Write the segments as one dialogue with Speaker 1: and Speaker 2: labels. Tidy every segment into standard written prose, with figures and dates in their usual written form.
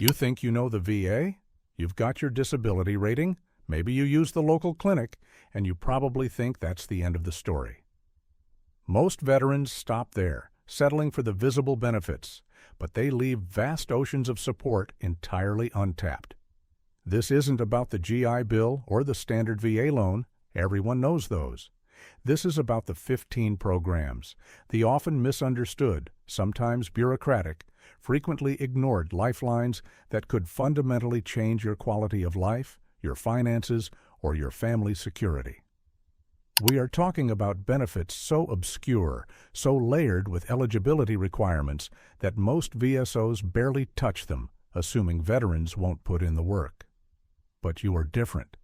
Speaker 1: You think you know the VA? You've got your disability rating, maybe you use the local clinic, and you probably think that's the end of the story. Most veterans stop there, settling for the visible benefits, but they leave vast oceans of support entirely untapped. This isn't about the GI Bill or the standard VA loan. Everyone knows those. This is about the 15 programs, the often misunderstood, sometimes bureaucratic, frequently ignored lifelines that could fundamentally change your quality of life, your finances, or your family's security. We are talking about benefits so obscure, so layered with eligibility requirements that most VSOs barely touch them, assuming veterans won't put in the work. But you are different.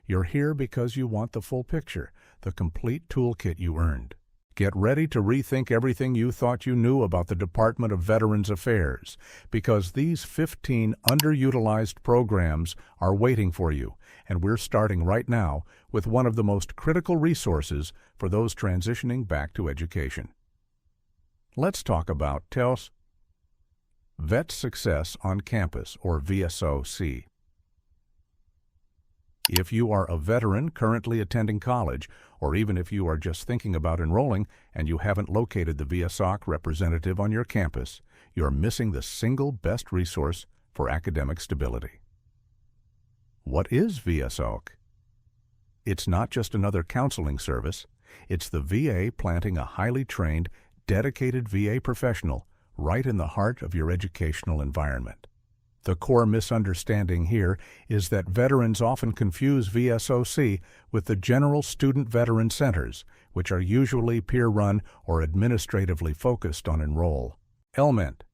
Speaker 1: You're here because you want the full picture, the complete toolkit you earned. Get ready to rethink everything you thought you knew about the Department of Veterans Affairs, because these 15 underutilized programs are waiting for you, and we're starting right now with one of the most critical resources for those transitioning back to education. Let's talk about TELS, Vet Success on Campus, or VSOC. If you are a veteran currently attending college, or even if you are just thinking about enrolling and you haven't located the VSOC representative on your campus, you're missing the single best resource for academic stability. What is VSOC? It's not just another counseling service. It's the VA planting a highly trained, dedicated VA professional right in the heart of your educational environment. The core misunderstanding here is that veterans often confuse VSOC with the General Student Veteran Centers, which are usually peer-run or administratively focused on enrollment.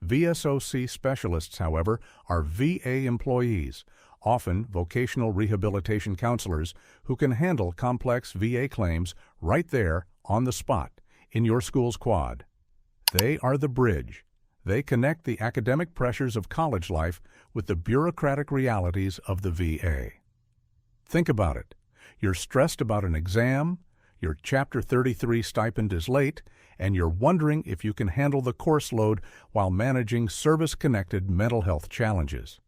Speaker 1: VSOC specialists, however, are VA employees, often vocational rehabilitation counselors who can handle complex VA claims right there on the spot in your school's quad. They are the bridge. They connect the academic pressures of college life with the bureaucratic realities of the VA. Think about it. You're stressed about an exam, your Chapter 33 stipend is late, and you're wondering if you can handle the course load while managing service-connected mental health challenges.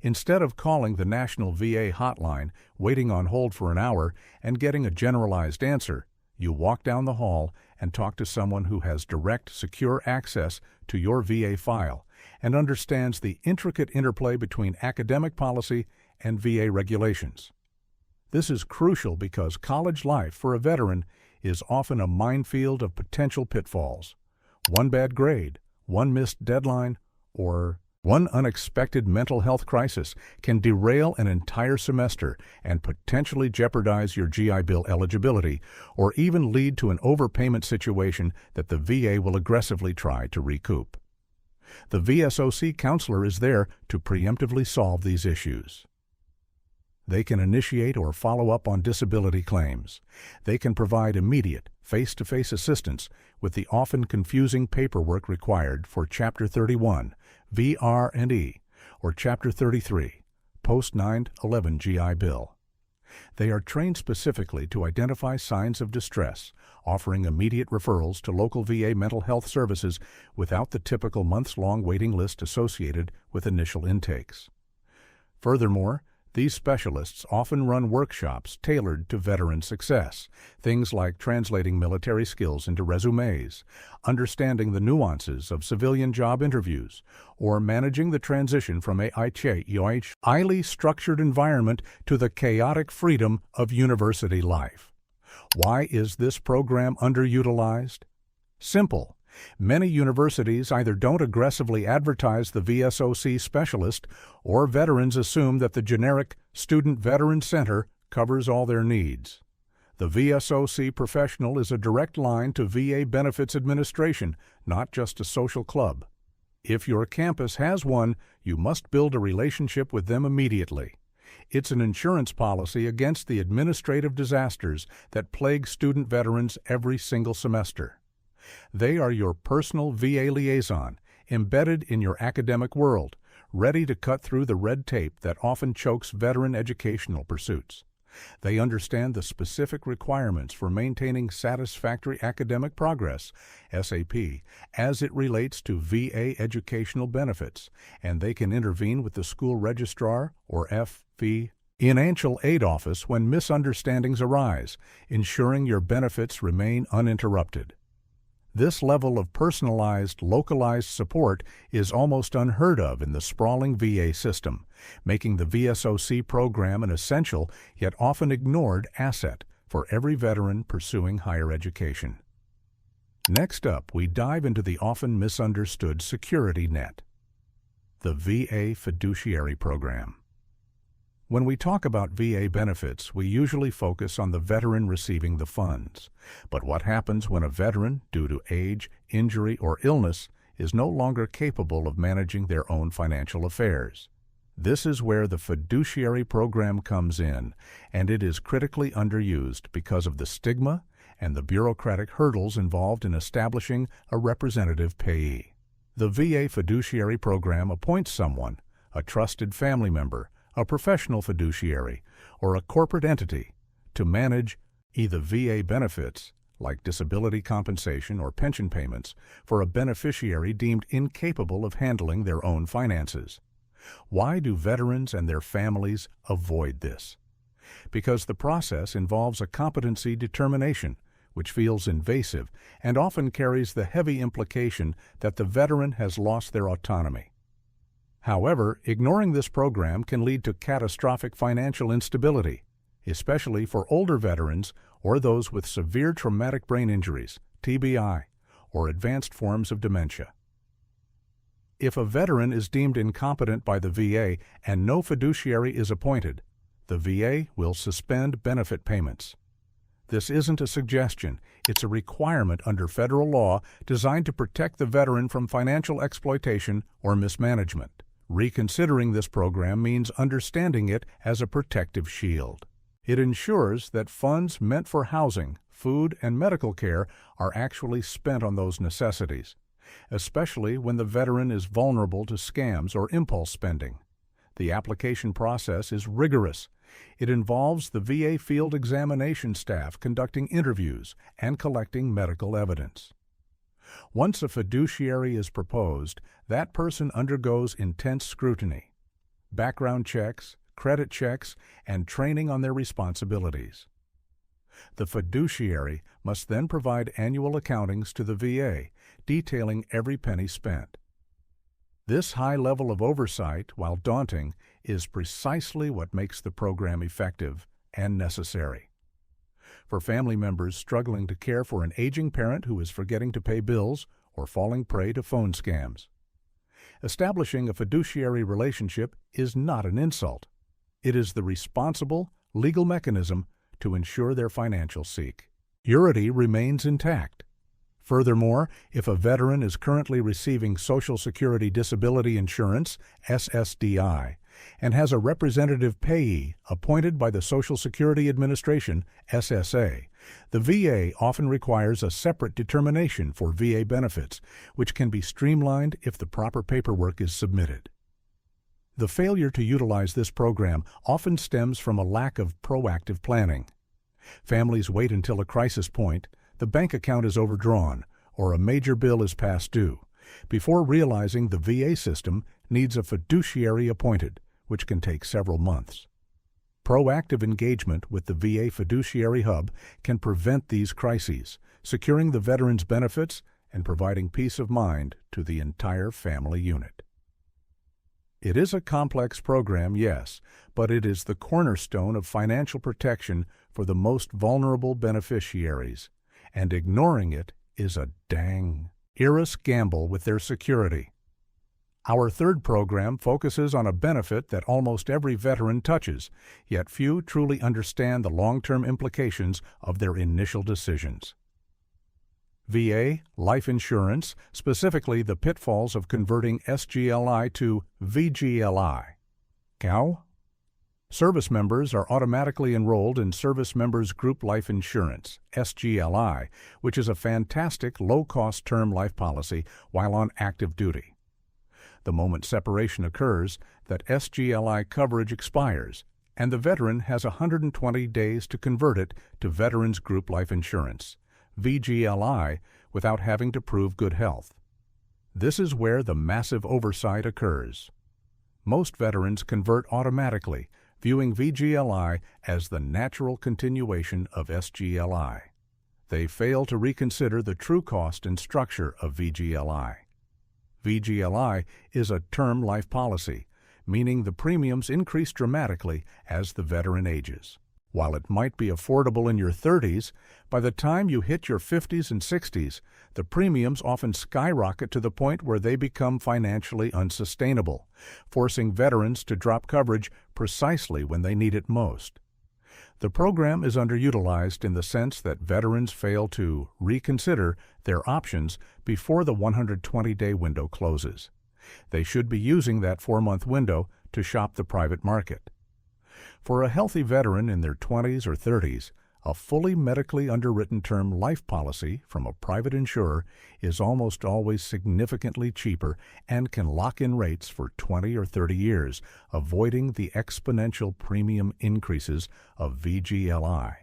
Speaker 1: Instead of calling the National VA hotline, waiting on hold for an hour, and getting a generalized answer, you walk down the hall and talk to someone who has direct, secure access to your VA file and understands the intricate interplay between academic policy and VA regulations. This is crucial because college life for a veteran is often a minefield of potential pitfalls. One bad grade, one missed deadline, or one unexpected mental health crisis can derail an entire semester and potentially jeopardize your GI Bill eligibility, or even lead to an overpayment situation that the VA will aggressively try to recoup. The VSOC counselor is there to preemptively solve these issues. They can initiate or follow up on disability claims. They can provide immediate, face-to-face assistance with the often confusing paperwork required for Chapter 31, VR&E, or Chapter 33, Post-9/11 GI Bill. They are trained specifically to identify signs of distress, offering immediate referrals to local VA mental health services without the typical months-long waiting list associated with initial intakes. Furthermore, these specialists often run workshops tailored to veteran success, things like translating military skills into resumes, understanding the nuances of civilian job interviews, or managing the transition from a highly structured environment to the chaotic freedom of university life. Why is this program underutilized? Simple. Many universities either don't aggressively advertise the VSOC specialist, or veterans assume that the generic Student Veteran Center covers all their needs. The VSOC professional is a direct line to VA Benefits Administration, not just a social club. If your campus has one, you must build a relationship with them immediately. It's an insurance policy against the administrative disasters that plague student veterans every single semester. They are your personal VA liaison, embedded in your academic world, ready to cut through the red tape that often chokes veteran educational pursuits. They understand the specific requirements for maintaining satisfactory academic progress, SAP, as it relates to VA educational benefits, and they can intervene with the school registrar, or FV, financial aid office when misunderstandings arise, ensuring your benefits remain uninterrupted. This level of personalized, localized support is almost unheard of in the sprawling VA system, making the VSOC program an essential yet often ignored asset for every veteran pursuing higher education. Next up, we dive into the often misunderstood security net, the VA Fiduciary Program. When we talk about VA benefits, we usually focus on the veteran receiving the funds. But what happens when a veteran, due to age, injury, or illness, is no longer capable of managing their own financial affairs? This is where the fiduciary program comes in, and it is critically underused because of the stigma and the bureaucratic hurdles involved in establishing a representative payee. The VA Fiduciary Program appoints someone, a trusted family member, a professional fiduciary, or a corporate entity, to manage either VA benefits, like disability compensation or pension payments, for a beneficiary deemed incapable of handling their own finances. Why do veterans and their families avoid this? Because the process involves a competency determination, which feels invasive and often carries the heavy implication that the veteran has lost their autonomy. However, ignoring this program can lead to catastrophic financial instability, especially for older veterans or those with severe traumatic brain injuries, TBI, or advanced forms of dementia. If a veteran is deemed incompetent by the VA and no fiduciary is appointed, the VA will suspend benefit payments. This isn't a suggestion, it's a requirement under federal law designed to protect the veteran from financial exploitation or mismanagement. Reconsidering this program means understanding it as a protective shield. It ensures that funds meant for housing, food, and medical care are actually spent on those necessities, especially when the veteran is vulnerable to scams or impulse spending. The application process is rigorous. It involves the VA field examination staff conducting interviews and collecting medical evidence. Once a fiduciary is proposed, that person undergoes intense scrutiny, background checks, credit checks, and training on their responsibilities. The fiduciary must then provide annual accountings to the VA, detailing every penny spent. This high level of oversight, while daunting, is precisely what makes the program effective and necessary. For family members struggling to care for an aging parent who is forgetting to pay bills or falling prey to phone scams, establishing a fiduciary relationship is not an insult. It is the responsible, legal mechanism to ensure their financial security remains intact. Furthermore, if a veteran is currently receiving Social Security Disability Insurance, SSDI, and has a representative payee appointed by the Social Security Administration, SSA, the VA often requires a separate determination for VA benefits, which can be streamlined if the proper paperwork is submitted. The failure to utilize this program often stems from a lack of proactive planning. Families wait until a crisis point, the bank account is overdrawn, or a major bill is past due, before realizing the VA system needs a fiduciary appointed, which can take several months. Proactive engagement with the VA Fiduciary Hub can prevent these crises, securing the veteran's benefits and providing peace of mind to the entire family unit. It is a complex program, yes, but it is the cornerstone of financial protection for the most vulnerable beneficiaries, and ignoring it is a dang serious gamble with their security. Our third program focuses on a benefit that almost every veteran touches, yet few truly understand the long-term implications of their initial decisions. VA life insurance, specifically the pitfalls of converting SGLI to VGLI. Cow? Service members are automatically enrolled in Service Members Group Life Insurance, SGLI, which is a fantastic low-cost term life policy while on active duty. The moment separation occurs, that SGLI coverage expires, and the veteran has 120 days to convert it to Veterans Group Life Insurance, VGLI, without having to prove good health. This is where the massive oversight occurs. Most veterans convert automatically, viewing VGLI as the natural continuation of SGLI. They fail to reconsider the true cost and structure of VGLI. VGLI is a term life policy, meaning the premiums increase dramatically as the veteran ages. While it might be affordable in your 30s, by the time you hit your 50s and 60s, the premiums often skyrocket to the point where they become financially unsustainable, forcing veterans to drop coverage precisely when they need it most. The program is underutilized in the sense that veterans fail to reconsider their options before the 120-day window closes. They should be using that 4-month window to shop the private market. For a healthy veteran in their 20s or 30s, a fully medically underwritten term life policy from a private insurer is almost always significantly cheaper and can lock in rates for 20 or 30 years, avoiding the exponential premium increases of VGLI.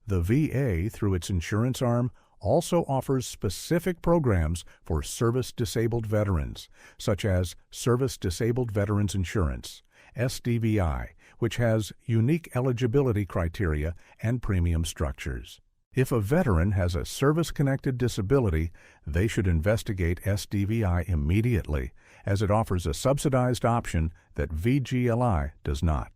Speaker 1: The VA, through its insurance arm, also offers specific programs for service-disabled veterans, such as Service Disabled Veterans Insurance, SDVI, which has unique eligibility criteria and premium structures. If a veteran has a service-connected disability, they should investigate SDVI immediately, as it offers a subsidized option that VGLI does not.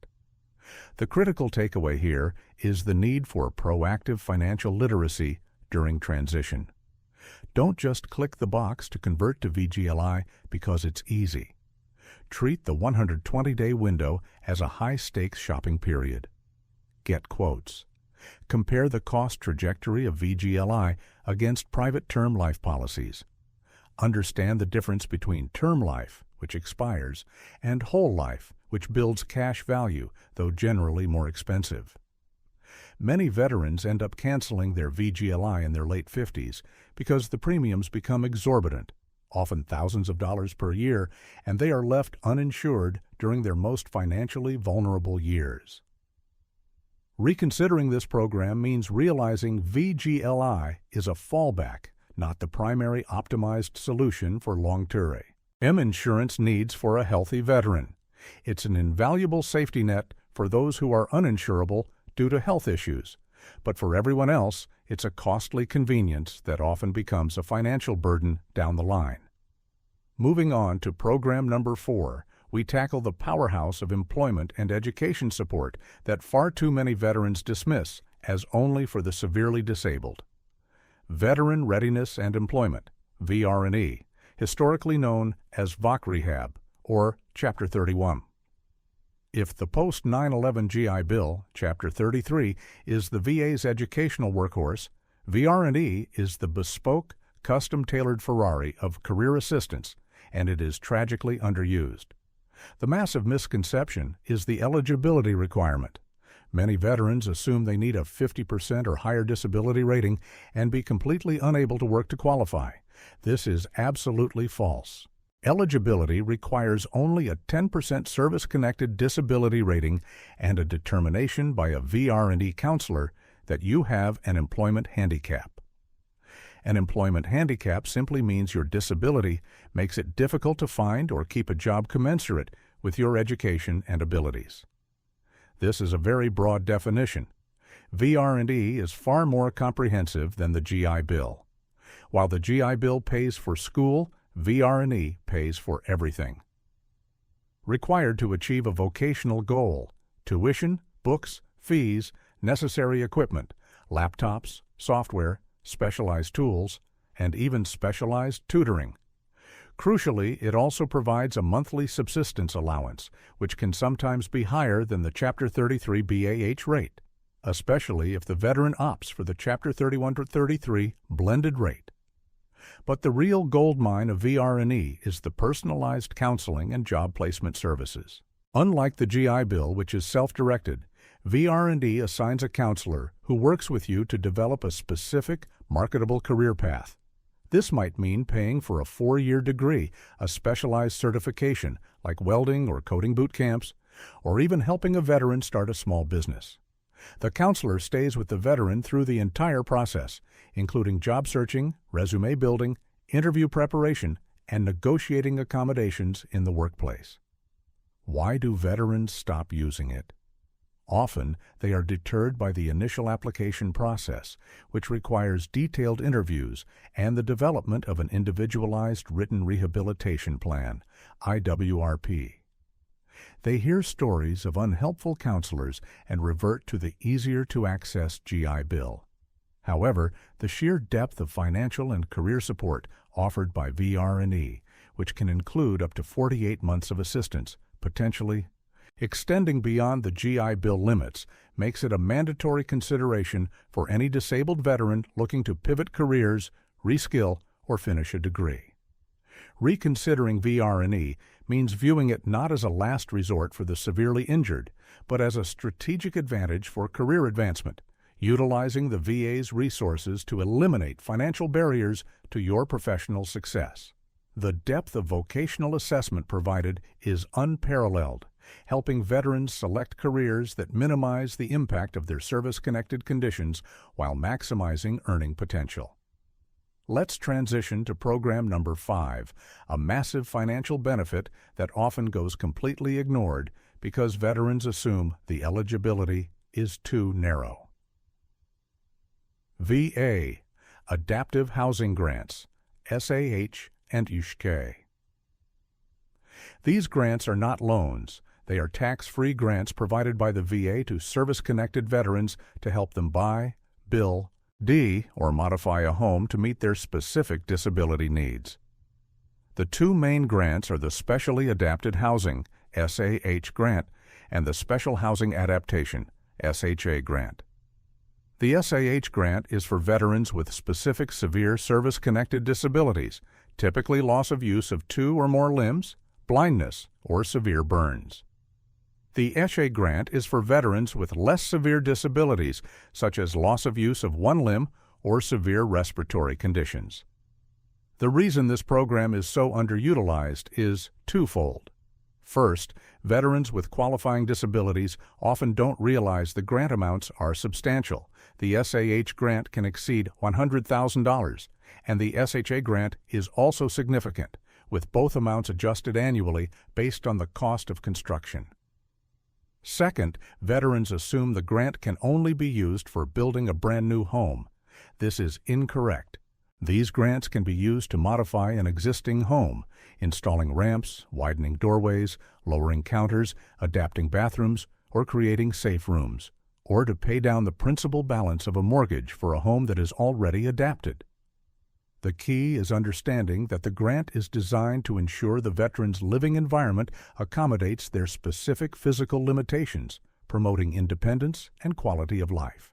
Speaker 1: The critical takeaway here is the need for proactive financial literacy during transition. Don't just click the box to convert to VGLI because it's easy. Treat the 120-day window as a high-stakes shopping period. Get quotes. Compare the cost trajectory of VGLI against private term life policies. Understand the difference between term life, which expires, and whole life, which builds cash value, though generally more expensive. Many veterans end up canceling their VGLI in their late 50s because the premiums become exorbitant, often thousands of dollars per year, and they are left uninsured during their most financially vulnerable years. Reconsidering this program means realizing VGLI is a fallback, not the primary optimized solution for long-term insurance needs for a healthy veteran. It's an invaluable safety net for those who are uninsurable due to health issues, but for everyone else, it's a costly convenience that often becomes a financial burden down the line. Moving on to program number 4, we tackle the powerhouse of employment and education support that far too many veterans dismiss as only for the severely disabled. Veteran Readiness and Employment, VR&E, historically known as VOC Rehab, or Chapter 31. If the post-9/11 GI Bill, Chapter 33, is the VA's educational workhorse, VR&E is the bespoke, custom-tailored Ferrari of career assistance, and it is tragically underused. The massive misconception is the eligibility requirement. Many veterans assume they need a 50% or higher disability rating and be completely unable to work to qualify. This is absolutely false. Eligibility requires only a 10% service-connected disability rating and a determination by a VR&E counselor that you have an employment handicap. An employment handicap simply means your disability makes it difficult to find or keep a job commensurate with your education and abilities. This is a very broad definition. VR&E is far more comprehensive than the GI Bill. While the GI Bill pays for school, VR&E pays for everything. Required to achieve a vocational goal: tuition, books, fees, necessary equipment, laptops, software, specialized tools, and even specialized tutoring. Crucially, it also provides a monthly subsistence allowance, which can sometimes be higher than the Chapter 33 BAH rate, especially if the veteran opts for the Chapter 31 to 33 blended rate. But the real goldmine of VR&E is the personalized counseling and job placement services. Unlike the GI Bill, which is self-directed, VR&E assigns a counselor who works with you to develop a specific, marketable career path. This might mean paying for a 4-year degree, a specialized certification like welding or coding boot camps, or even helping a veteran start a small business. The counselor stays with the veteran through the entire process, including job searching, resume building, interview preparation, and negotiating accommodations in the workplace. Why do veterans stop using it? Often, they are deterred by the initial application process, which requires detailed interviews and the development of an individualized written rehabilitation plan, IWRP. They hear stories of unhelpful counselors and revert to the easier-to-access GI Bill. However, the sheer depth of financial and career support offered by VR&E, which can include up to 48 months of assistance, potentially extending beyond the GI Bill limits, makes it a mandatory consideration for any disabled veteran looking to pivot careers, reskill, or finish a degree. Reconsidering VR&E means viewing it not as a last resort for the severely injured, but as a strategic advantage for career advancement, utilizing the VA's resources to eliminate financial barriers to your professional success. The depth of vocational assessment provided is unparalleled, helping veterans select careers that minimize the impact of their service-connected conditions while maximizing earning potential. Let's transition to program number 5, a massive financial benefit that often goes completely ignored because veterans assume the eligibility is too narrow. VA, Adaptive Housing Grants, SAH and USHK. These grants are not loans. They are tax-free grants provided by the VA to service-connected veterans to help them buy, build, or modify a home to meet their specific disability needs. The two main grants are the Specially Adapted Housing, SAH grant, and the Special Housing Adaptation, SHA grant. The SAH grant is for veterans with specific severe service-connected disabilities, typically loss of use of 2 or more limbs, blindness, or severe burns. The SHA grant is for veterans with less severe disabilities, such as loss of use of 1 limb or severe respiratory conditions. The reason this program is so underutilized is twofold. First, veterans with qualifying disabilities often don't realize the grant amounts are substantial. The SAH grant can exceed $100,000, and the SHA grant is also significant, with both amounts adjusted annually based on the cost of construction. Second, veterans assume the grant can only be used for building a brand new home. This is incorrect. These grants can be used to modify an existing home, installing ramps, widening doorways, lowering counters, adapting bathrooms, or creating safe rooms, or to pay down the principal balance of a mortgage for a home that is already adapted. The key is understanding that the grant is designed to ensure the veteran's living environment accommodates their specific physical limitations, promoting independence and quality of life.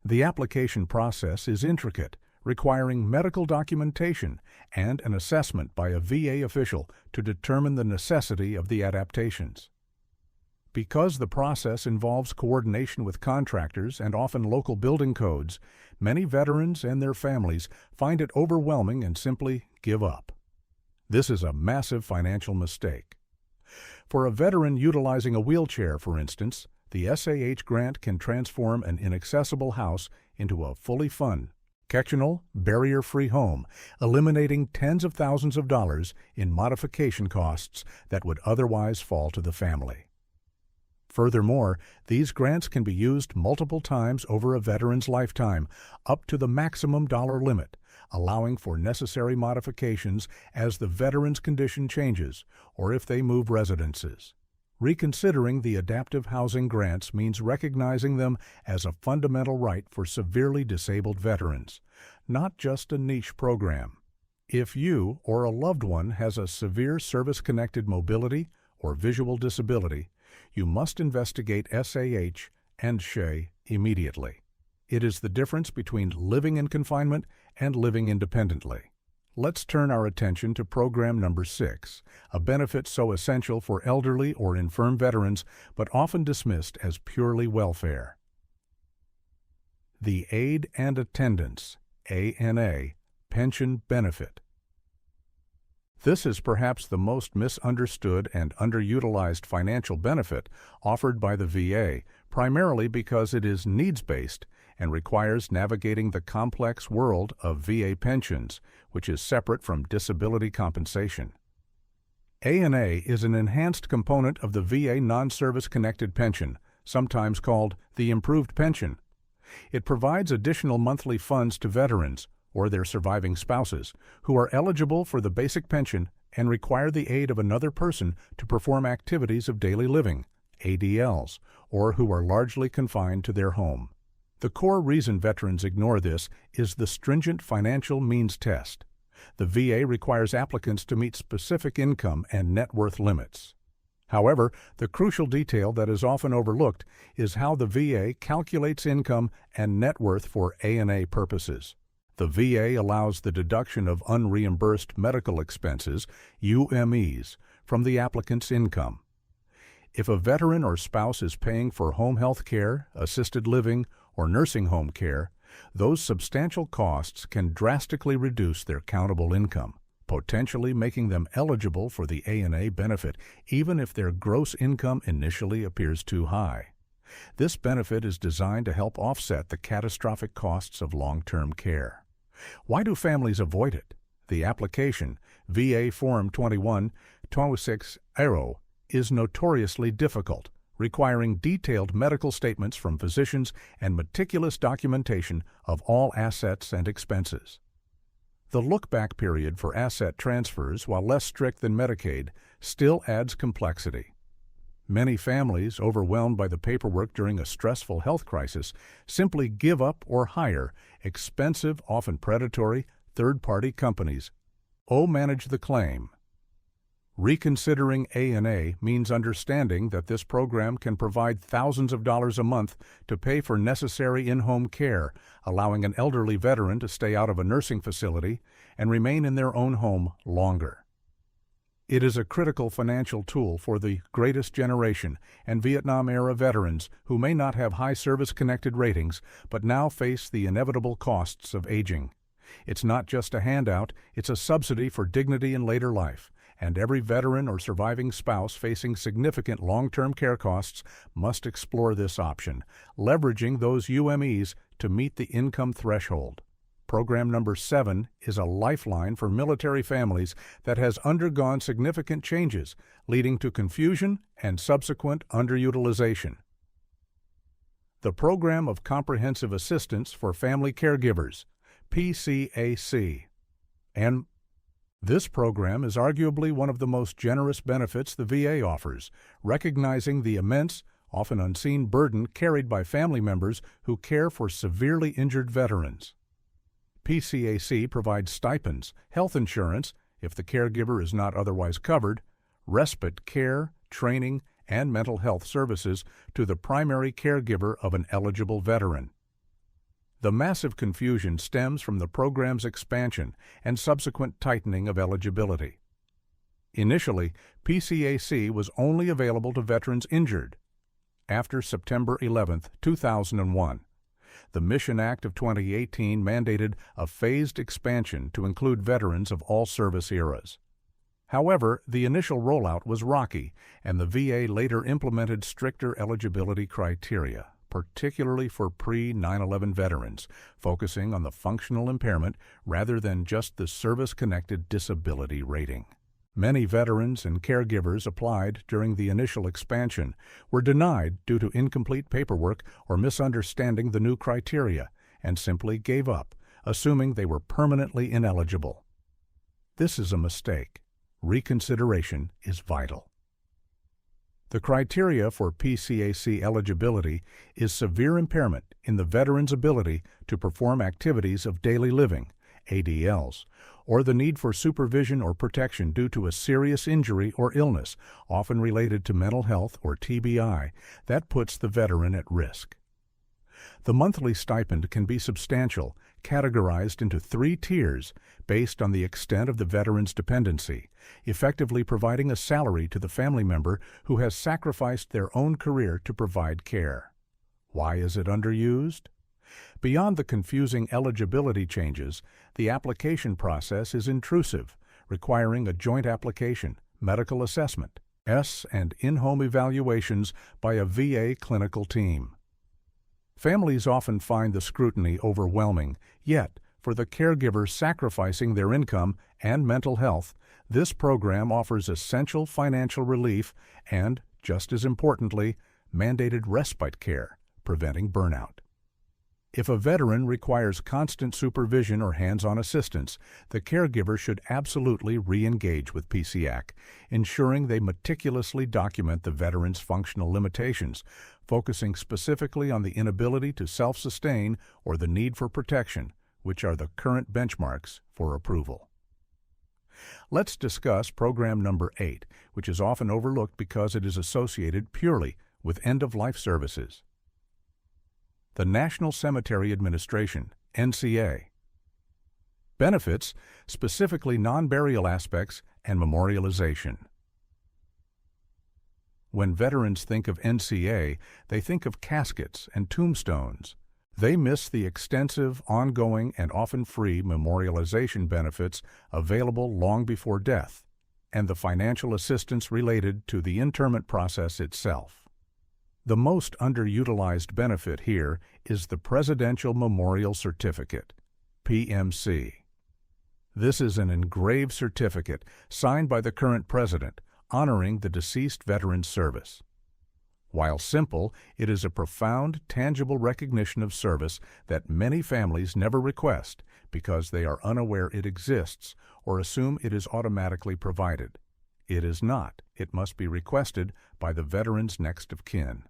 Speaker 1: The application process is intricate, requiring medical documentation and an assessment by a VA official to determine the necessity of the adaptations. Because the process involves coordination with contractors and often local building codes, many veterans and their families find it overwhelming and simply give up. This is a massive financial mistake. For a veteran utilizing a wheelchair, for instance, the SAH grant can transform an inaccessible house into a fully functional, barrier-free home, eliminating tens of thousands of dollars in modification costs that would otherwise fall to the family. Furthermore, these grants can be used multiple times over a veteran's lifetime, up to the maximum dollar limit, allowing for necessary modifications as the veteran's condition changes or if they move residences. Reconsidering the adaptive housing grants means recognizing them as a fundamental right for severely disabled veterans, not just a niche program. If you or a loved one has a severe service-connected mobility or visual disability, you must investigate SAH and SHA immediately. It is the difference between living in confinement and living independently. Let's turn our attention to program number 6, a benefit so essential for elderly or infirm veterans, but often dismissed as purely welfare. The Aid and Attendance, ANA, Pension Benefit. This is perhaps the most misunderstood and underutilized financial benefit offered by the VA, primarily because it is needs-based and requires navigating the complex world of VA pensions, which is separate from disability compensation. A&A is an enhanced component of the VA non-service connected pension, sometimes called the improved pension. It provides additional monthly funds to veterans or their surviving spouses who are eligible for the basic pension and require the aid of another person to perform activities of daily living, ADLs, or who are largely confined to their home. The core reason veterans ignore this is the stringent financial means test. The VA requires applicants to meet specific income and net worth limits. However, the crucial detail that is often overlooked is how the VA calculates income and net worth for A&A purposes. The VA allows the deduction of unreimbursed medical expenses, UMEs, from the applicant's income. If a veteran or spouse is paying for home health care, assisted living, or nursing home care, those substantial costs can drastically reduce their countable income, potentially making them eligible for the A&A benefit even if their gross income initially appears too high. This benefit is designed to help offset the catastrophic costs of long-term care. Why do families avoid it? The application, VA Form 21-26-0, is notoriously difficult, requiring detailed medical statements from physicians and meticulous documentation of all assets and expenses. The look-back period for asset transfers, while less strict than Medicaid, still adds complexity. Many families, overwhelmed by the paperwork during a stressful health crisis, simply give up or hire expensive, often predatory, third-party companies. Manage the claim. Reconsidering A&A means understanding that this program can provide thousands of dollars a month to pay for necessary in-home care, allowing an elderly veteran to stay out of a nursing facility and remain in their own home longer. It is a critical financial tool for the greatest generation and Vietnam-era veterans who may not have high service-connected ratings but now face the inevitable costs of aging. It's not just a handout, it's a subsidy for dignity in later life, and every veteran or surviving spouse facing significant long-term care costs must explore this option, leveraging those UMEs to meet the income threshold. Program number 7 is a lifeline for military families that has undergone significant changes, leading to confusion and subsequent underutilization. The Program of Comprehensive Assistance for Family Caregivers, PCAC. And this program is arguably one of the most generous benefits the VA offers, recognizing the immense, often unseen burden carried by family members who care for severely injured veterans. PCAC provides stipends, health insurance, if the caregiver is not otherwise covered, respite care, training, and mental health services to the primary caregiver of an eligible veteran. The massive confusion stems from the program's expansion and subsequent tightening of eligibility. Initially, PCAC was only available to veterans injured. After September 11, 2001, the Mission Act of 2018 mandated a phased expansion to include veterans of all service eras. However, the initial rollout was rocky, and the VA later implemented stricter eligibility criteria, particularly for pre-9/11 veterans, focusing on the functional impairment rather than just the service-connected disability rating. Many veterans and caregivers applied during the initial expansion were denied due to incomplete paperwork or misunderstanding the new criteria and simply gave up, assuming they were permanently ineligible. This is a mistake. Reconsideration is vital. The criteria for PCAC eligibility is severe impairment in the veteran's ability to perform activities of daily living, ADLs, or the need for supervision or protection due to a serious injury or illness, often related to mental health or TBI, that puts the veteran at risk. The monthly stipend can be substantial, categorized into 3 tiers based on the extent of the veteran's dependency, effectively providing a salary to the family member who has sacrificed their own career to provide care. Why is it underused? Beyond the confusing eligibility changes, the application process is intrusive, requiring a joint application, medical assessment, and in-home evaluations by a VA clinical team. Families often find the scrutiny overwhelming, yet, for the caregivers sacrificing their income and mental health, this program offers essential financial relief and, just as importantly, mandated respite care, preventing burnout. If a veteran requires constant supervision or hands-on assistance, the caregiver should absolutely re-engage with PCAC, ensuring they meticulously document the veteran's functional limitations, focusing specifically on the inability to self-sustain or the need for protection, which are the current benchmarks for approval. Let's discuss program number 8, which is often overlooked because it is associated purely with end-of-life services. The National Cemetery Administration, NCA. Benefits, specifically non-burial aspects and memorialization. When veterans think of NCA, they think of caskets and tombstones. They miss the extensive, ongoing, and often free memorialization benefits available long before death, and the financial assistance related to the interment process itself. The most underutilized benefit here is the Presidential Memorial Certificate, PMC. This is an engraved certificate signed by the current president, honoring the deceased veteran's service. While simple, it is a profound, tangible recognition of service that many families never request because they are unaware it exists or assume it is automatically provided. It is not. It must be requested by the veteran's next of kin.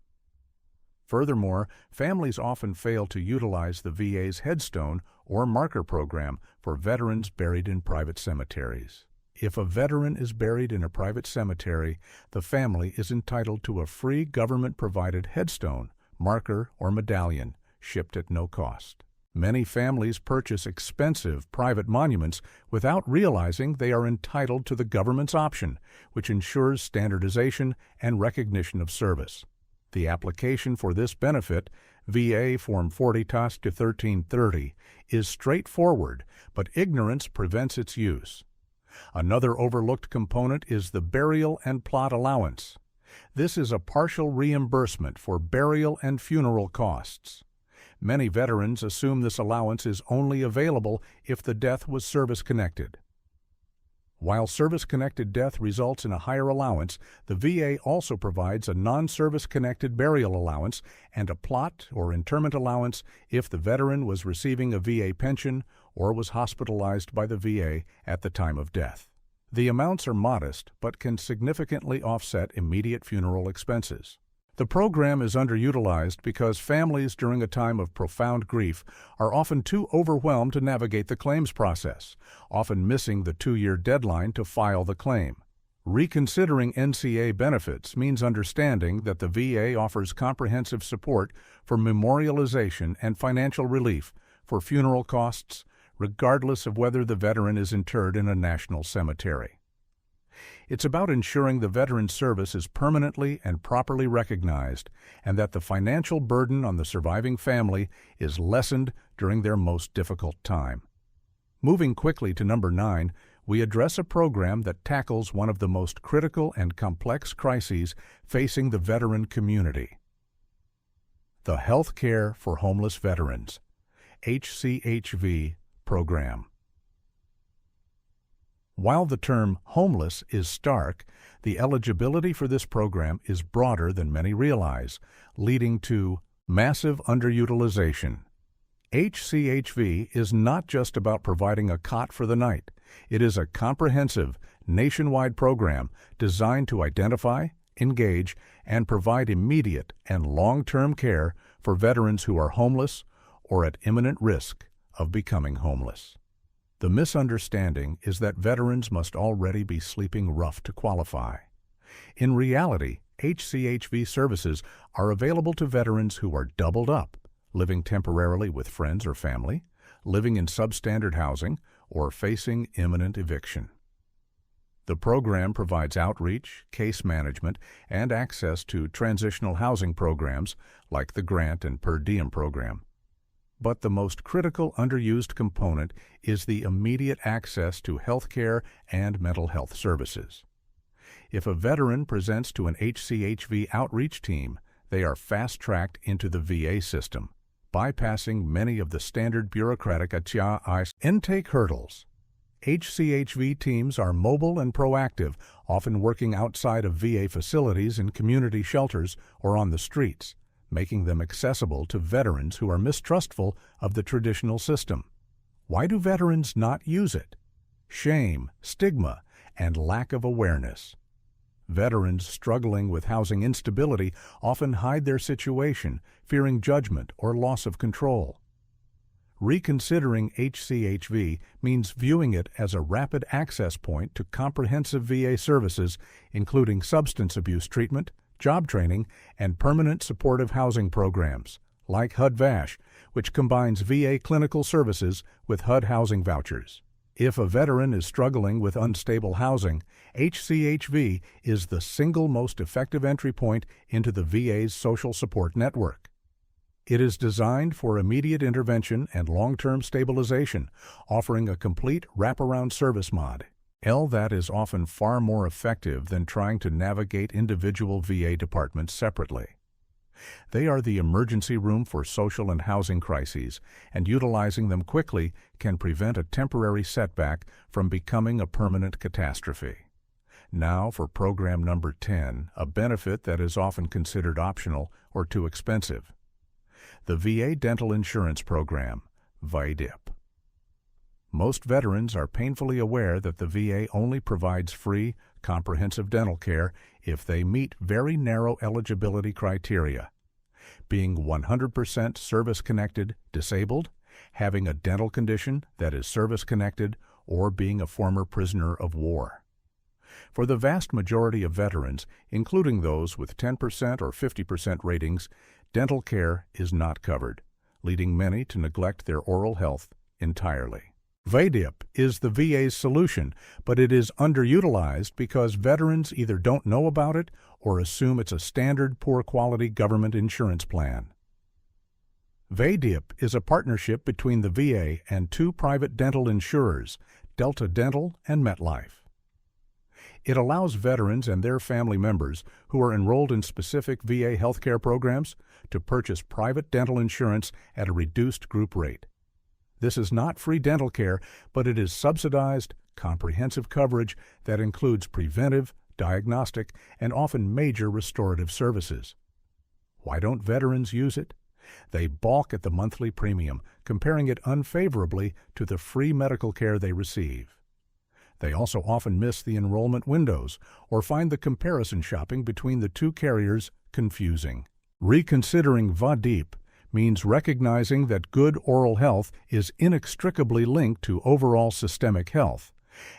Speaker 1: Furthermore, families often fail to utilize the VA's headstone or marker program for veterans buried in private cemeteries. If a veteran is buried in a private cemetery, the family is entitled to a free government-provided headstone, marker, or medallion, shipped at no cost. Many families purchase expensive private monuments without realizing they are entitled to the government's option, which ensures standardization and recognition of service. The application for this benefit, VA Form 40-1330, is straightforward, but ignorance prevents its use. Another overlooked component is the burial and plot allowance. This is a partial reimbursement for burial and funeral costs. Many veterans assume this allowance is only available if the death was service-connected. While service-connected death results in a higher allowance, the VA also provides a non-service-connected burial allowance and a plot or interment allowance if the veteran was receiving a VA pension or was hospitalized by the VA at the time of death. The amounts are modest but can significantly offset immediate funeral expenses. The program is underutilized because families during a time of profound grief are often too overwhelmed to navigate the claims process, often missing the 2-year deadline to file the claim. Reconsidering NCA benefits means understanding that the VA offers comprehensive support for memorialization and financial relief for funeral costs, regardless of whether the veteran is interred in a national cemetery. It's about ensuring the veteran's service is permanently and properly recognized and that the financial burden on the surviving family is lessened during their most difficult time. Moving quickly to number 9, we address a program that tackles one of the most critical and complex crises facing the veteran community. The Health Care for Homeless Veterans, HCHV program. While the term homeless is stark, the eligibility for this program is broader than many realize, leading to massive underutilization. HCHV is not just about providing a cot for the night. It is a comprehensive, nationwide program designed to identify, engage, and provide immediate and long-term care for veterans who are homeless or at imminent risk of becoming homeless. The misunderstanding is that veterans must already be sleeping rough to qualify. In reality, HCHV services are available to veterans who are doubled up, living temporarily with friends or family, living in substandard housing, or facing imminent eviction. The program provides outreach, case management, and access to transitional housing programs like the grant and per diem program. But the most critical underused component is the immediate access to health care and mental health services. If a veteran presents to an HCHV outreach team, they are fast-tracked into the VA system, bypassing many of the standard bureaucratic intake hurdles. HCHV teams are mobile and proactive, often working outside of VA facilities in community shelters or on the streets, making them accessible to veterans who are mistrustful of the traditional system. Why do veterans not use it? Shame, stigma, and lack of awareness. Veterans struggling with housing instability often hide their situation, fearing judgment or loss of control. Reconsidering HCHV means viewing it as a rapid access point to comprehensive VA services, including substance abuse treatment, job training, and permanent supportive housing programs, like HUD-VASH, which combines VA clinical services with HUD housing vouchers. If a veteran is struggling with unstable housing, HCHV is the single most effective entry point into the VA's social support network. It is designed for immediate intervention and long-term stabilization, offering a complete wraparound service model that is often far more effective than trying to navigate individual VA departments separately. They are the emergency room for social and housing crises, and utilizing them quickly can prevent a temporary setback from becoming a permanent catastrophe. Now for program number 10, a benefit that is often considered optional or too expensive. The VA Dental Insurance Program, VADIP. Most veterans are painfully aware that the VA only provides free, comprehensive dental care if they meet very narrow eligibility criteria: being 100% service-connected, disabled, having a dental condition that is service-connected, or being a former prisoner of war. For the vast majority of veterans, including those with 10% or 50% ratings, dental care is not covered, leading many to neglect their oral health entirely. VADIP is the VA's solution, but it is underutilized because veterans either don't know about it or assume it's a standard poor-quality government insurance plan. VADIP is a partnership between the VA and two private dental insurers, Delta Dental and MetLife. It allows veterans and their family members who are enrolled in specific VA healthcare programs to purchase private dental insurance at a reduced group rate. This is not free dental care, but it is subsidized, comprehensive coverage that includes preventive, diagnostic, and often major restorative services. Why don't veterans use it? They balk at the monthly premium, comparing it unfavorably to the free medical care they receive. They also often miss the enrollment windows or find the comparison shopping between the two carriers confusing. Reconsidering VADIP means recognizing that good oral health is inextricably linked to overall systemic health,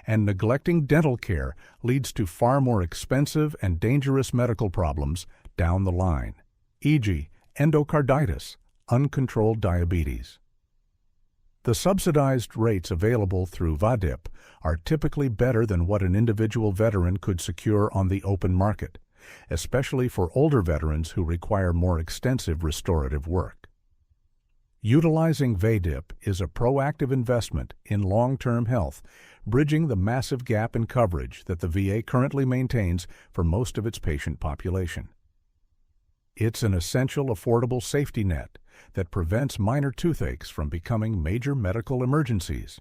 Speaker 1: and neglecting dental care leads to far more expensive and dangerous medical problems down the line, e.g., endocarditis, uncontrolled diabetes. The subsidized rates available through VADIP are typically better than what an individual veteran could secure on the open market, especially for older veterans who require more extensive restorative work. Utilizing VADIP is a proactive investment in long-term health, bridging the massive gap in coverage that the VA currently maintains for most of its patient population. It's an essential, affordable safety net that prevents minor toothaches from becoming major medical emergencies.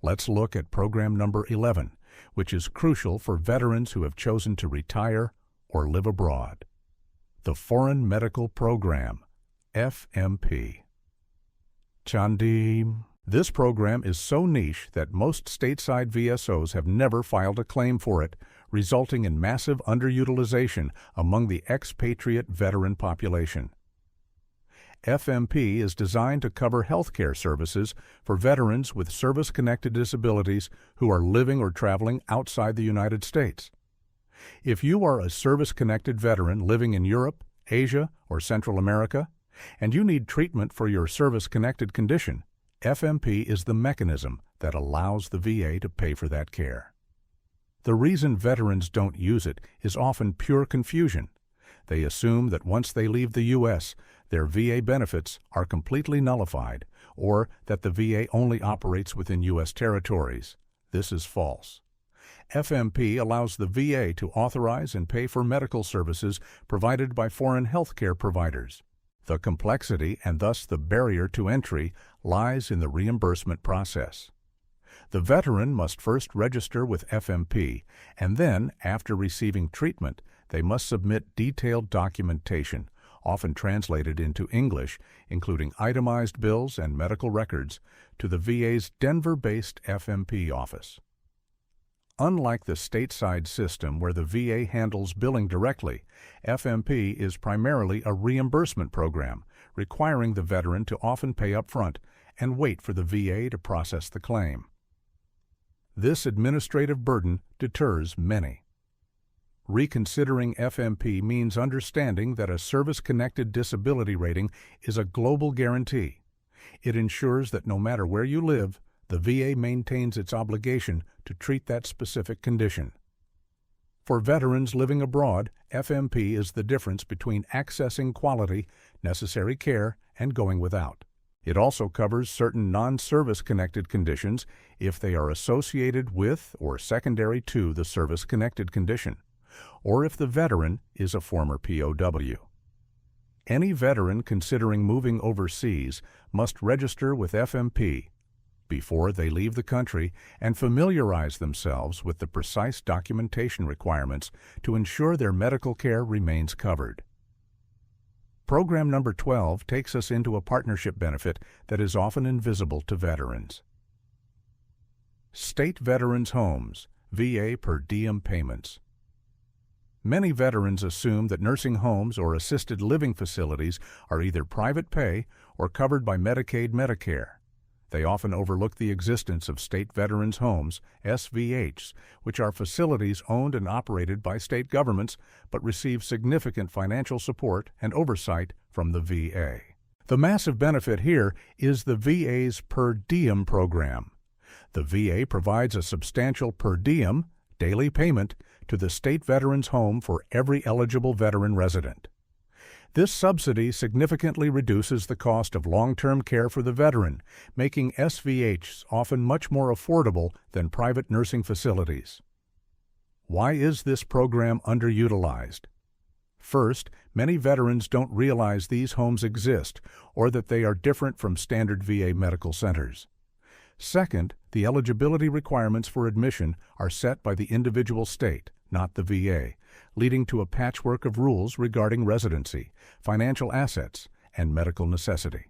Speaker 1: Let's look at program number 11, which is crucial for veterans who have chosen to retire or live abroad. The Foreign Medical Program, FMP. Chandi. This program is so niche that most stateside VSOs have never filed a claim for it, resulting in massive underutilization among the expatriate veteran population. FMP is designed to cover healthcare services for veterans with service-connected disabilities who are living or traveling outside the United States. If you are a service-connected veteran living in Europe, Asia, or Central America, and you need treatment for your service-connected condition, FMP is the mechanism that allows the VA to pay for that care. The reason veterans don't use it is often pure confusion. They assume that once they leave the U.S., their VA benefits are completely nullified, or that the VA only operates within U.S. territories. This is false. FMP allows the VA to authorize and pay for medical services provided by foreign healthcare providers. The complexity and thus the barrier to entry lies in the reimbursement process. The veteran must first register with FMP, and then, after receiving treatment, they must submit detailed documentation, often translated into English, including itemized bills and medical records, to the VA's Denver-based FMP office. Unlike the stateside system where the VA handles billing directly, FMP is primarily a reimbursement program, requiring the veteran to often pay up front and wait for the VA to process the claim. This administrative burden deters many. Reconsidering FMP means understanding that a service-connected disability rating is a global guarantee. It ensures that no matter where you live, the VA maintains its obligation to treat that specific condition. For veterans living abroad, FMP is the difference between accessing quality, necessary care, and going without. It also covers certain non-service connected conditions if they are associated with or secondary to the service-connected condition, or if the veteran is a former POW. Any veteran considering moving overseas must register with FMP before they leave the country and familiarize themselves with the precise documentation requirements to ensure their medical care remains covered. Program number 12 takes us into a partnership benefit that is often invisible to veterans. State Veterans Homes, VA per diem payments. Many veterans assume that nursing homes or assisted living facilities are either private pay or covered by Medicaid, Medicare. They often overlook the existence of state veterans' homes, SVHs, which are facilities owned and operated by state governments but receive significant financial support and oversight from the VA. The massive benefit here is the VA's per diem program. The VA provides a substantial per diem, daily payment, to the state veterans' home for every eligible veteran resident. This subsidy significantly reduces the cost of long-term care for the veteran, making SVHs often much more affordable than private nursing facilities. Why is this program underutilized? First, many veterans don't realize these homes exist or that they are different from standard VA medical centers. Second, the eligibility requirements for admission are set by the individual state, not the VA, leading to a patchwork of rules regarding residency, financial assets, and medical necessity.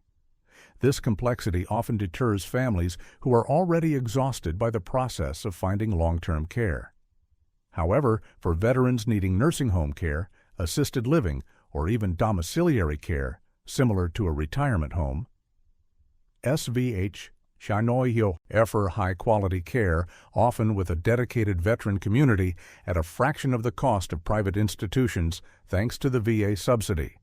Speaker 1: This complexity often deters families who are already exhausted by the process of finding long-term care. However, for veterans needing nursing home care, assisted living, or even domiciliary care, similar to a retirement home, SVH Shanoyo offer high-quality care, often with a dedicated veteran community, at a fraction of the cost of private institutions, thanks to the VA subsidy.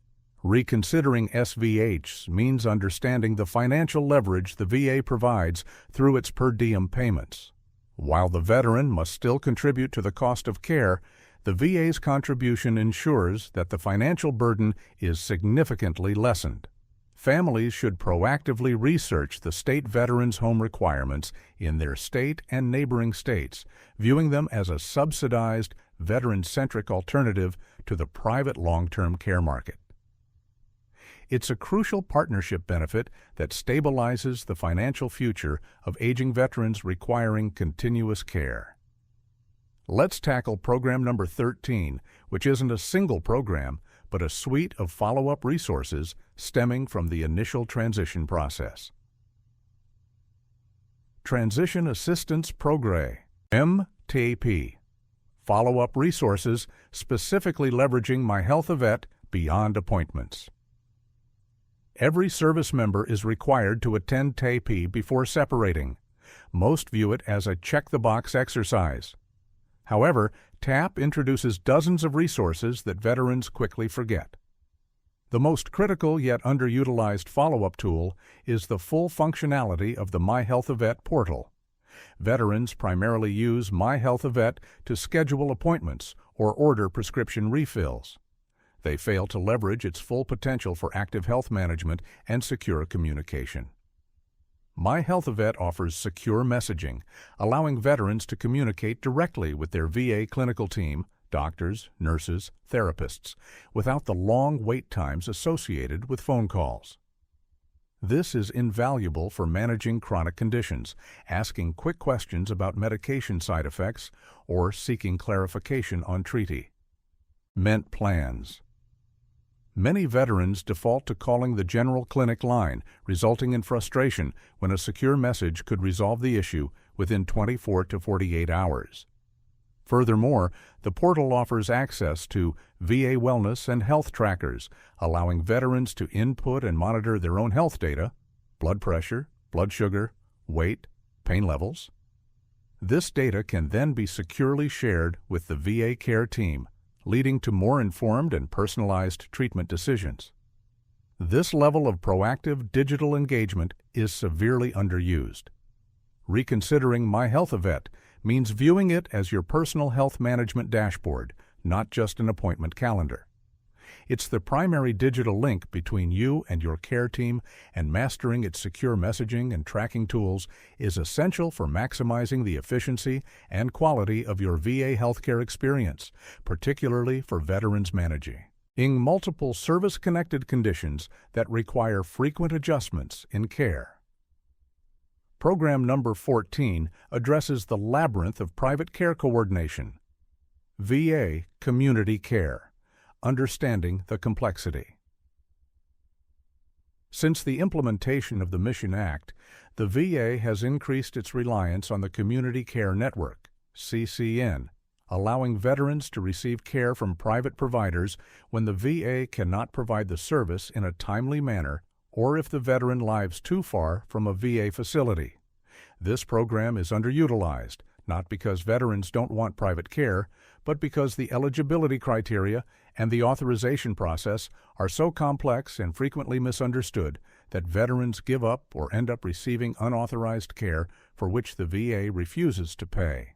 Speaker 1: Reconsidering SVHs means understanding the financial leverage the VA provides through its per diem payments. While the veteran must still contribute to the cost of care, the VA's contribution ensures that the financial burden is significantly lessened. Families should proactively research the state veterans' home requirements in their state and neighboring states, viewing them as a subsidized, veteran-centric alternative to the private long-term care market. It's a crucial partnership benefit that stabilizes the financial future of aging veterans requiring continuous care. Let's tackle program number 13, which isn't a single program, but a suite of follow-up resources stemming from the initial transition process. Transition Assistance Program, MTP. Follow-up resources specifically leveraging My Health Vet beyond appointments. Every service member is required to attend TAP before separating. Most view it as a check-the-box exercise. However, TAP introduces dozens of resources that veterans quickly forget. The most critical yet underutilized follow-up tool is the full functionality of the My Health Vet portal. Veterans primarily use My Health Vet to schedule appointments or order prescription refills. They fail to leverage its full potential for active health management and secure communication. My Health Vet offers secure messaging, allowing veterans to communicate directly with their VA clinical team, doctors, nurses, therapists, without the long wait times associated with phone calls. This is invaluable for managing chronic conditions, asking quick questions about medication side effects, or seeking clarification on treaty. Ment plans. Many veterans default to calling the general clinic line, resulting in frustration when a secure message could resolve the issue within 24 to 48 hours. Furthermore, the portal offers access to VA wellness and health trackers, allowing veterans to input and monitor their own health data, blood pressure, blood sugar, weight, pain levels. This data can then be securely shared with the VA care team, leading to more informed and personalized treatment decisions. This level of proactive digital engagement is severely underused. Reconsidering My Health Vet means viewing it as your personal health management dashboard, not just an appointment calendar. It's the primary digital link between you and your care team, and mastering its secure messaging and tracking tools is essential for maximizing the efficiency and quality of your VA healthcare experience, particularly for veterans managing multiple service-connected conditions that require frequent adjustments in care. Program number 14 addresses the labyrinth of private care coordination. VA Community Care. Understanding the complexity. Since the implementation of the Mission Act, the VA has increased its reliance on the Community Care Network, CCN, allowing veterans to receive care from private providers when the VA cannot provide the service in a timely manner or if the veteran lives too far from a VA facility. This program is underutilized, not because veterans don't want private care, but because the eligibility criteria and the authorization process are so complex and frequently misunderstood that veterans give up or end up receiving unauthorized care for which the VA refuses to pay.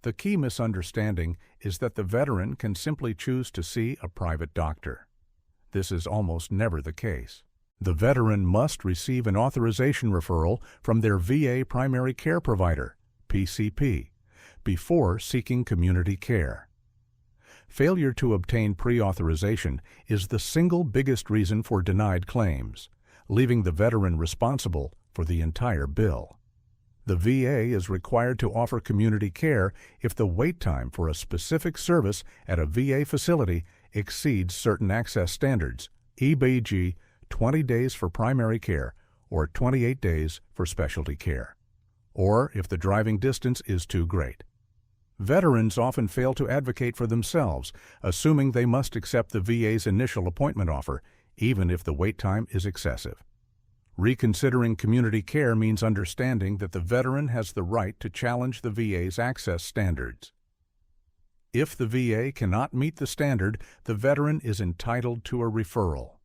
Speaker 1: The key misunderstanding is that the veteran can simply choose to see a private doctor. This is almost never the case. The veteran must receive an authorization referral from their VA primary care provider, PCP, before seeking community care. Failure to obtain pre-authorization is the single biggest reason for denied claims, leaving the veteran responsible for the entire bill. The VA is required to offer community care if the wait time for a specific service at a VA facility exceeds certain access standards, e.g., 20 days for primary care or 28 days for specialty care, or if the driving distance is too great. Veterans often fail to advocate for themselves, assuming they must accept the VA's initial appointment offer, even if the wait time is excessive. Reconsidering community care means understanding that the veteran has the right to challenge the VA's access standards. If the VA cannot meet the standard, the veteran is entitled to a referral.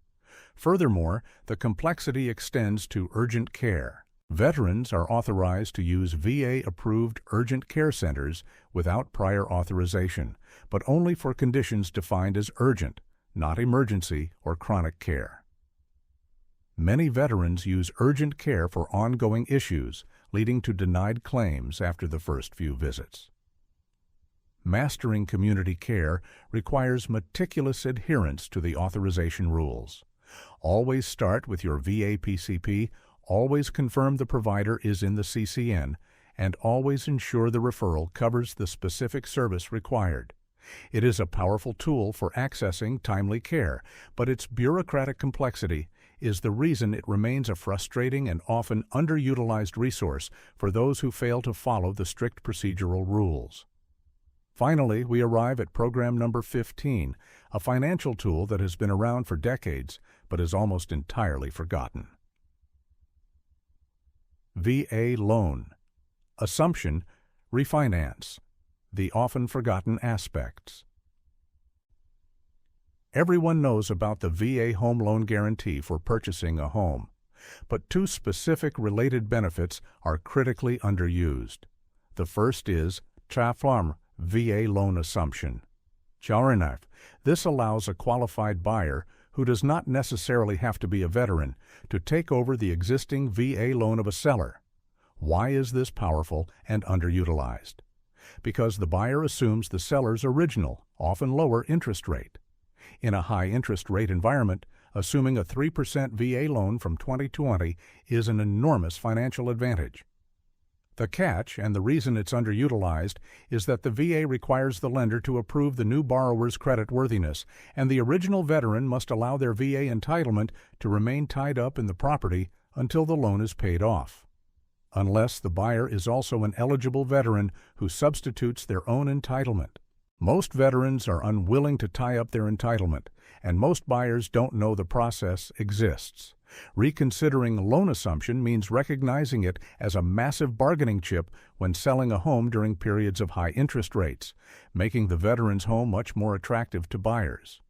Speaker 1: Furthermore, the complexity extends to urgent care. Veterans are authorized to use VA-approved urgent care centers without prior authorization, but only for conditions defined as urgent, not emergency or chronic care. Many veterans use urgent care for ongoing issues, leading to denied claims after the first few visits. Mastering community care requires meticulous adherence to the authorization rules. Always start with your VA PCP, always confirm the provider is in the CCN, and always ensure the referral covers the specific service required. It is a powerful tool for accessing timely care, but its bureaucratic complexity is the reason it remains a frustrating and often underutilized resource for those who fail to follow the strict procedural rules. Finally, we arrive at program number 15, a financial tool that has been around for decades but is almost entirely forgotten. VA Loan. Assumption, refinance. The often forgotten aspects. Everyone knows about the VA Home Loan Guarantee for purchasing a home, but two specific related benefits are critically underused. The first is TRAFARM VA Loan Assumption. Sure enough, this allows a qualified buyer, who does not necessarily have to be a veteran, to take over the existing VA loan of a seller. Why is this powerful and underutilized? Because the buyer assumes the seller's original, often lower interest rate. In a high interest rate environment, assuming a 3% VA loan from 2020 is an enormous financial advantage. The catch, and the reason it's underutilized, is that the VA requires the lender to approve the new borrower's creditworthiness, and the original veteran must allow their VA entitlement to remain tied up in the property until the loan is paid off. Unless the buyer is also an eligible veteran who substitutes their own entitlement. Most veterans are unwilling to tie up their entitlement, and most buyers don't know the process exists. Reconsidering loan assumption means recognizing it as a massive bargaining chip when selling a home during periods of high interest rates, making the veteran's home much more attractive to buyers.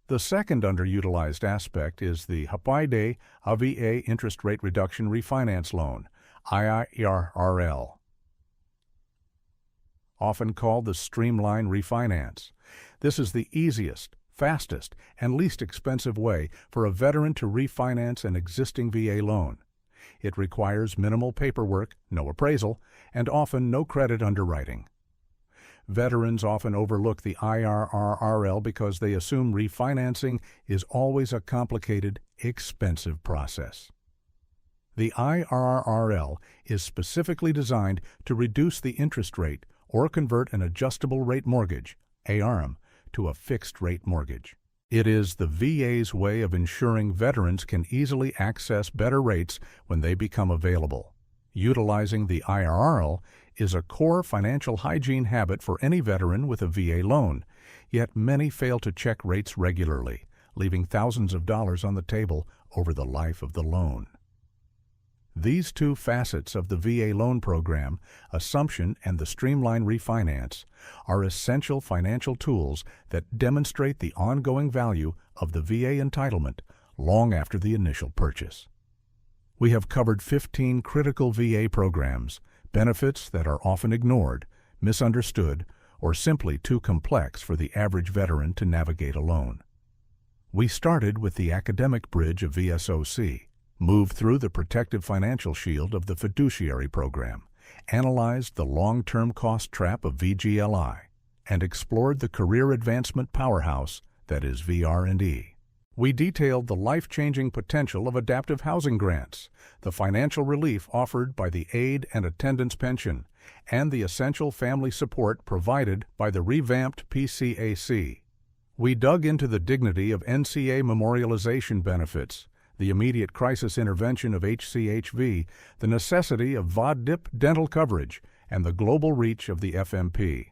Speaker 1: The second underutilized aspect is the Hapide AVA Interest Rate Reduction Refinance Loan, IIRRL, often called the Streamline Refinance. This is the easiest, fastest, and least expensive way for a veteran to refinance an existing VA loan. It requires minimal paperwork, no appraisal, and often no credit underwriting. Veterans often overlook the IRRRL because they assume refinancing is always a complicated, expensive process. The IRRRL is specifically designed to reduce the interest rate or convert an adjustable rate mortgage, ARM, to a fixed rate mortgage. It is the VA's way of ensuring veterans can easily access better rates when they become available. Utilizing the IRRL is a core financial hygiene habit for any veteran with a VA loan, yet many fail to check rates regularly, leaving thousands of dollars on the table over the life of the loan. These two facets of the VA loan program, assumption and the streamline refinance, are essential financial tools that demonstrate the ongoing value of the VA entitlement long after the initial purchase. We have covered 15 critical VA programs, benefits that are often ignored, misunderstood, or simply too complex for the average veteran to navigate alone. We started with the academic bridge of VSOC, moved through the protective financial shield of the fiduciary program, analyzed the long-term cost trap of VGLI, and explored the career advancement powerhouse that is VR&E. We detailed the life-changing potential of adaptive housing grants, the financial relief offered by the aid and attendance pension, and the essential family support provided by the revamped PCAC. We dug into the dignity of NCA memorialization benefits, the immediate crisis intervention of HCHV, the necessity of VOD-DIP dental coverage, and the global reach of the FMP.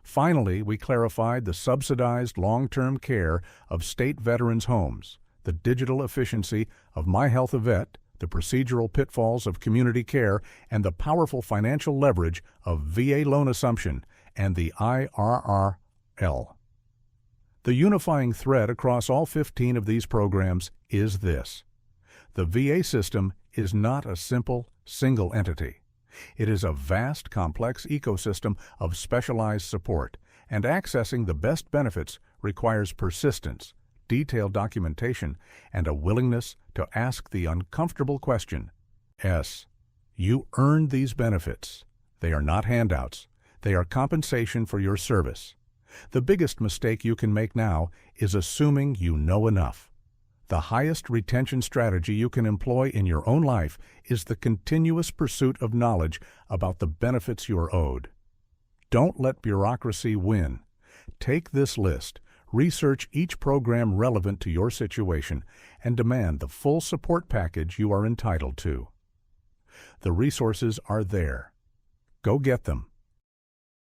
Speaker 1: Finally, we clarified the subsidized long-term care of state veterans' homes, the digital efficiency of My Health Vet, the procedural pitfalls of community care, and the powerful financial leverage of VA loan assumption and the IRRL. The unifying thread across all 15 of these programs is this: the VA system is not a simple, single entity. It is a vast, complex ecosystem of specialized support, and accessing the best benefits requires persistence, detailed documentation, and a willingness to ask the uncomfortable question. You earned these benefits. They are not handouts. They are compensation for your service. The biggest mistake you can make now is assuming you know enough. The highest retention strategy you can employ in your own life is the continuous pursuit of knowledge about the benefits you are owed. Don't let bureaucracy win. Take this list, research each program relevant to your situation, and demand the full support package you are entitled to. The resources are there. Go get them.